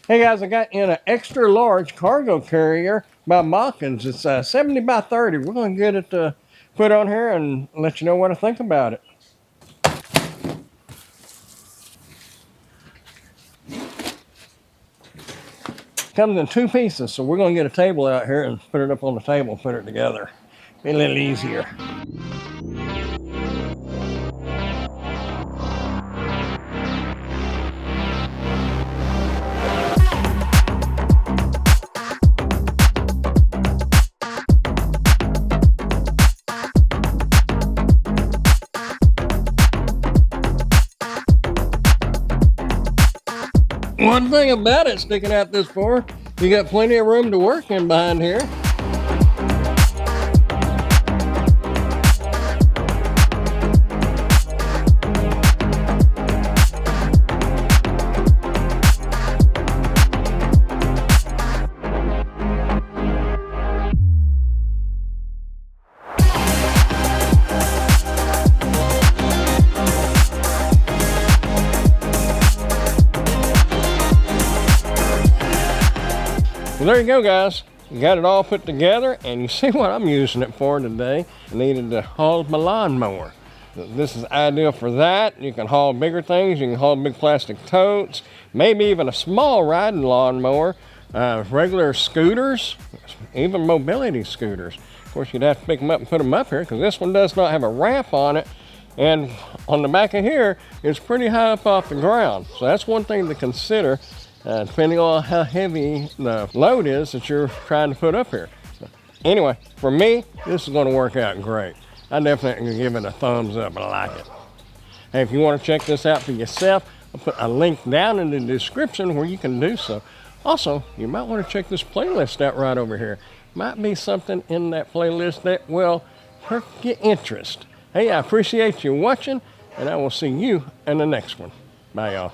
Hey guys, I got in an extra large cargo carrier by Mockins. It's 70 by 30. We're going to get it put on here and let you know what I think about it. Comes in 2 pieces, so we're going to get a table out here and put it up on the table and put it together. Be a little easier. One thing about it sticking out this far, you got plenty of room to work in behind here. Well, there you go, guys. You got it all put together, and you see what I'm using it for today. I needed to haul my lawnmower. This is ideal for that. You can haul bigger things. You can haul big plastic totes, maybe even a small riding lawnmower, regular scooters, even mobility scooters. Of course, you'd have to pick them up and put them up here because this one does not have a ramp on it. And on the back of here, it's pretty high up off the ground. So that's one thing to consider. Depending on how heavy the load is that you're trying to put up here. So anyway, for me, this is going to work out great. I definitely give it a thumbs up. I like it. Hey, if you want to check this out for yourself, I'll put a link down in the description where you can do so. Also, you might want to check this playlist out right over here. Might be something in that playlist that will perk your interest. Hey, I appreciate you watching, and I will see you in the next one. Bye, y'all.